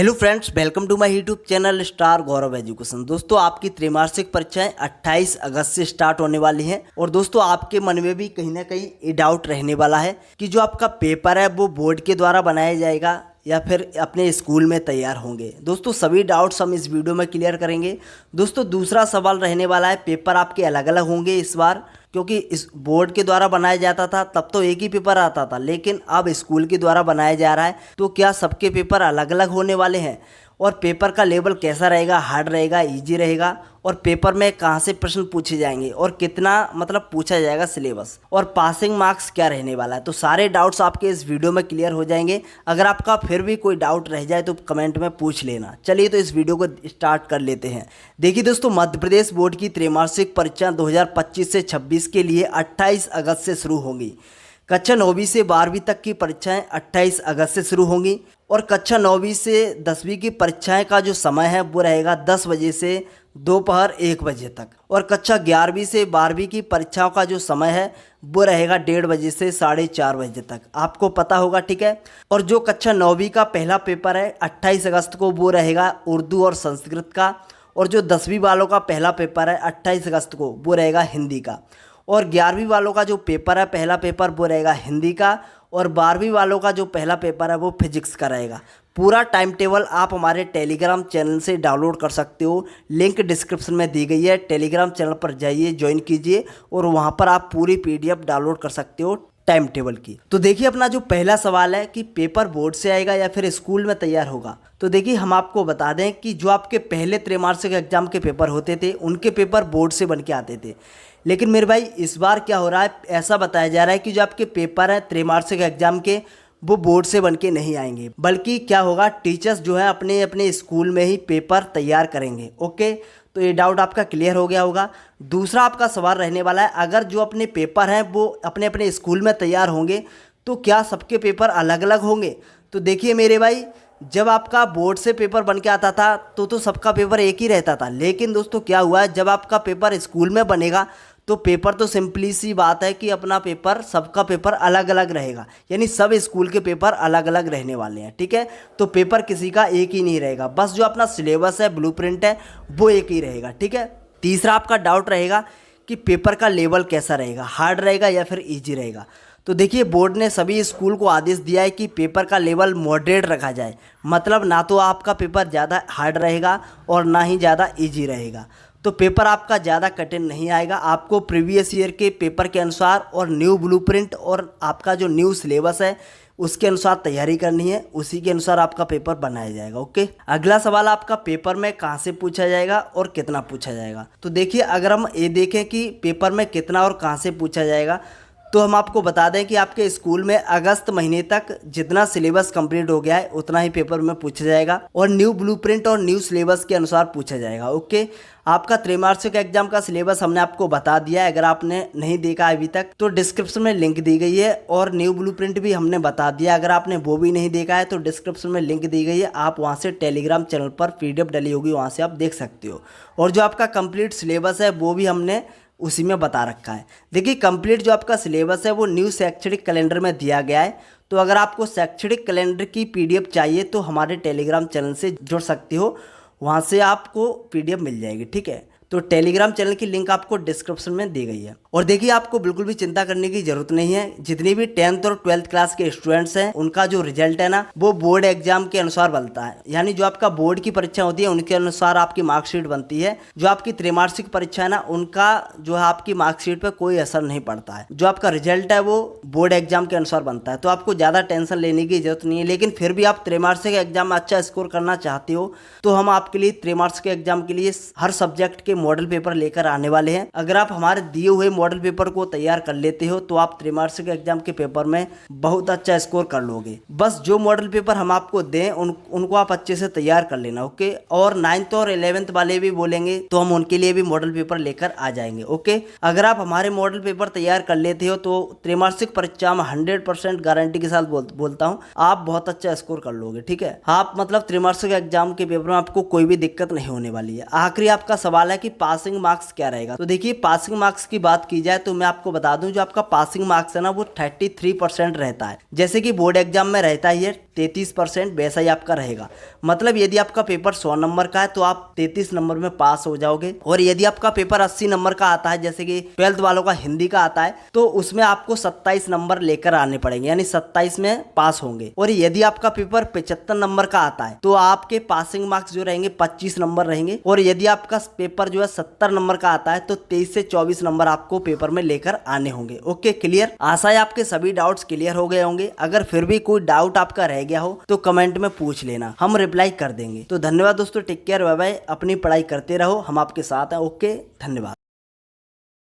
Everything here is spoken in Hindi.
Hello friends, welcome to my YouTube channel star Gaurav education. दोस्तों, आपकी त्रैमासिक परीक्षाएं 28 अगस्त से स्टार्ट होने वाली हैं और दोस्तों आपके मन में भी कहीं ना कहीं ये डाउट रहने वाला है कि जो आपका पेपर है वो बोर्ड के द्वारा बनाया जाएगा या फिर अपने स्कूल में तैयार होंगे। दोस्तों, सभी डाउट्स हम इस वीडियो में क्लियर करेंगे। दोस्तों, दूसरा सवाल रहने वाला है, पेपर आपके अलग अलग होंगे इस बार, क्योंकि इस बोर्ड के द्वारा बनाया जाता था तब तो एक ही पेपर आता था, लेकिन अब स्कूल के द्वारा बनाया जा रहा है। तो क्या सबके पेपर अलग अलग होने वाले हैं और पेपर का लेवल कैसा रहेगा, हार्ड रहेगा, इजी रहेगा, और पेपर में कहाँ से प्रश्न पूछे जाएंगे और कितना मतलब पूछा जाएगा सिलेबस, और पासिंग मार्क्स क्या रहने वाला है, तो सारे डाउट्स आपके इस वीडियो में क्लियर हो जाएंगे। अगर आपका फिर भी कोई डाउट रह जाए तो कमेंट में पूछ लेना। चलिए तो इस वीडियो को स्टार्ट कर लेते हैं। देखिए दोस्तों, मध्य प्रदेश बोर्ड की त्रैमासिक परीक्षा 2025 से 26 के लिए 28 अगस्त से शुरू होंगी। कक्षा 9वीं से 12वीं तक की परीक्षाएं 28 अगस्त से शुरू होंगी और कक्षा 9वीं से 10वीं की परीक्षाएं का जो समय है वो रहेगा 10 बजे से दोपहर 1 बजे तक, और कक्षा 11वीं से 12वीं की परीक्षाओं का जो समय है वो रहेगा 1:30 बजे से 4:30 बजे तक। आपको पता होगा, ठीक है। और जो कक्षा 9वीं का पहला पेपर है 28 अगस्त को, वो रहेगा उर्दू और संस्कृत का, और जो 10वीं वालों का पहला पेपर है 28 अगस्त को, वो रहेगा हिंदी का, और 11वीं वालों का जो पेपर है पहला पेपर वो रहेगा हिंदी का, और 12वीं वालों का जो पहला पेपर है वो फिजिक्स का रहेगा। पूरा टाइम टेबल आप हमारे टेलीग्राम चैनल से डाउनलोड कर सकते हो, लिंक डिस्क्रिप्शन में दी गई है। टेलीग्राम चैनल पर जाइए, ज्वाइन कीजिए और वहाँ पर आप पूरी PDF डाउनलोड कर सकते हो टाइम टेबल की। तो देखिए, अपना जो पहला सवाल है कि पेपर बोर्ड से आएगा या फिर स्कूल में तैयार होगा, तो देखिए हम आपको बता दें कि जो आपके पहले त्रैमासिक एग्जाम के पेपर होते थे उनके पेपर बोर्ड से बन के आते थे। लेकिन मेरे भाई, इस बार क्या हो रहा है, ऐसा बताया जा रहा है कि जो आपके पेपर हैं त्रैमासिक एग्जाम के, वो बोर्ड से बन के नहीं आएंगे, बल्कि क्या होगा, टीचर्स जो है अपने अपने स्कूल में ही पेपर तैयार करेंगे। ओके, तो ये डाउट आपका क्लियर हो गया होगा। दूसरा आपका सवाल रहने वाला है, अगर जो अपने पेपर हैं वो अपने अपने स्कूल में तैयार होंगे तो क्या सबके पेपर अलग अलग होंगे। तो देखिए मेरे भाई, जब आपका बोर्ड से पेपर बन के आता था तो सबका पेपर एक ही रहता था, लेकिन दोस्तों क्या हुआ है, जब आपका पेपर स्कूल में बनेगा तो पेपर तो सिंपली सी बात है कि अपना पेपर, सबका पेपर अलग अलग रहेगा, यानी सब स्कूल के पेपर अलग अलग रहने वाले हैं। ठीक है, तो पेपर किसी का एक ही नहीं रहेगा, बस जो अपना सिलेबस है, ब्लूप्रिंट है, वो एक ही रहेगा। ठीक है। तीसरा आपका डाउट रहेगा कि पेपर का लेवल कैसा रहेगा, हार्ड रहेगा या फिर ईजी रहेगा। तो देखिए, बोर्ड ने सभी स्कूल को आदेश दिया है कि पेपर का लेवल मॉडरेट रखा जाए, मतलब ना तो आपका पेपर ज़्यादा हार्ड रहेगा और ना ही ज़्यादा इजी रहेगा। तो पेपर आपका ज़्यादा कठिन नहीं आएगा, आपको प्रीवियस ईयर के पेपर के अनुसार और न्यू ब्लूप्रिंट और आपका जो न्यू सिलेबस है उसके अनुसार तैयारी करनी है, उसी के अनुसार आपका पेपर बनाया जाएगा। ओके, अगला सवाल आपका, पेपर में कहाँ से पूछा जाएगा और कितना पूछा जाएगा। तो देखिए, अगर हम ये देखें कि पेपर में कितना और कहाँ से पूछा जाएगा, तो हम आपको बता दें कि आपके स्कूल में अगस्त महीने तक जितना सिलेबस कंप्लीट हो गया है उतना ही पेपर में पूछा जाएगा, और न्यू ब्लूप्रिंट और न्यू सिलेबस के अनुसार पूछा जाएगा। ओके, आपका त्रैमासिक एग्जाम का सिलेबस हमने आपको बता दिया है, अगर आपने नहीं देखा अभी तक तो डिस्क्रिप्शन में लिंक दी गई है, और न्यू ब्लूप्रिंट भी हमने बता दिया, अगर आपने वो भी नहीं देखा है तो डिस्क्रिप्शन में लिंक दी गई है, आप वहाँ से टेलीग्राम चैनल पर PDF डली होगी, वहाँ से आप देख सकते हो। और जो आपका कंप्लीट सिलेबस है वो भी हमने उसी में बता रखा है। देखिए, कंप्लीट जो आपका सिलेबस है वो न्यू शैक्षणिक कैलेंडर में दिया गया है, तो अगर आपको शैक्षणिक कैलेंडर की PDF चाहिए तो हमारे टेलीग्राम चैनल से जुड़ सकते हो, वहाँ से आपको PDF मिल जाएगी। ठीक है, तो टेलीग्राम चैनल की लिंक आपको डिस्क्रिप्शन में दी गई है। और देखिए, आपको बिल्कुल भी चिंता करने की जरूरत नहीं है, जितनी भी 10th और 12th क्लास के स्टूडेंट्स हैं उनका जो रिजल्ट है ना, वो बोर्ड एग्जाम के अनुसार बनता है, यानी जो आपका बोर्ड की परीक्षा होती है उनके अनुसार आपकी मार्कशीट बनती है। जो आपकी त्रैमासिक परीक्षा है ना, उनका जो है आपकी मार्कशीट पर कोई असर नहीं पड़ता है, जो आपका रिजल्ट है वो बोर्ड एग्जाम के अनुसार बनता है, तो आपको ज़्यादा टेंशन लेने की जरूरत नहीं है। लेकिन फिर भी आप त्रैमासिक एग्जाम में अच्छा स्कोर करना चाहते हो तो हम आपके लिए त्रैमासिक एग्जाम के लिए हर सब्जेक्ट के मॉडल पेपर लेकर आने वाले हैं। अगर आप हमारे दिए हुए मॉडल पेपर को तैयार कर लेते हो तो आप त्रैमासिक एग्जाम के पेपर में बहुत अच्छा स्कोर कर लोगे। बस जो मॉडल पेपर हम आपको दें उनको आप अच्छे से तैयार कर लेना। ओके, और 9th और 11th वाले भी बोलेंगे तो हम उनके लिए भी मॉडल पेपर लेकर आ जाएंगे। ओके, अगर आप हमारे मॉडल पेपर तैयार कर लेते हो तो त्रैमासिक परीक्षा में 100% गारंटी के साथ बोलता हूँ आप बहुत अच्छा स्कोर कर लोगे। ठीक है, आप मतलब त्रैमासिक एग्जाम के पेपर में आपको कोई भी दिक्कत नहीं होने वाली है। आखिरी आपका सवाल है कि पासिंग मार्क्स क्या रहेगा। तो देखिए, पासिंग मार्क्स की बात की जाए तो मैं आपको बता दूं, जो आपका पासिंग मार्क्स है ना वो 33% रहता है, जैसे कि बोर्ड एग्जाम में रहता ही है 33% वैसा ही आपका रहेगा। मतलब यदि आपका पेपर 100 नंबर का है तो आप 33 नंबर में पास हो जाओगे, और यदि आपका पेपर 80 नंबर का आता है, जैसे कि 12th वालों का हिंदी का आता है, तो उसमें आपको 27 नंबर लेकर आने पड़ेंगे, यानी 27 में पास होंगे। और यदि आपका पेपर 75 नंबर का आता है तो आपके पासिंग मार्क्स जो रहेंगे 25 नंबर रहेंगे। और यदि आपका पेपर जो है 70 नंबर का आता है तो 23 से 24 नंबर आपको पेपर में लेकर आने होंगे। Okay, clear? आशा है आपके सभी डाउट्स क्लियर हो गए होंगे। अगर फिर भी कोई डाउट आपका रह गया हो तो कमेंट में पूछ लेना, हम रिप्लाई कर देंगे। तो धन्यवाद दोस्तों, टेक केयर, बाय बाय। अपनी पढ़ाई करते रहो, हम आपके साथ हैं। ओके, धन्यवाद।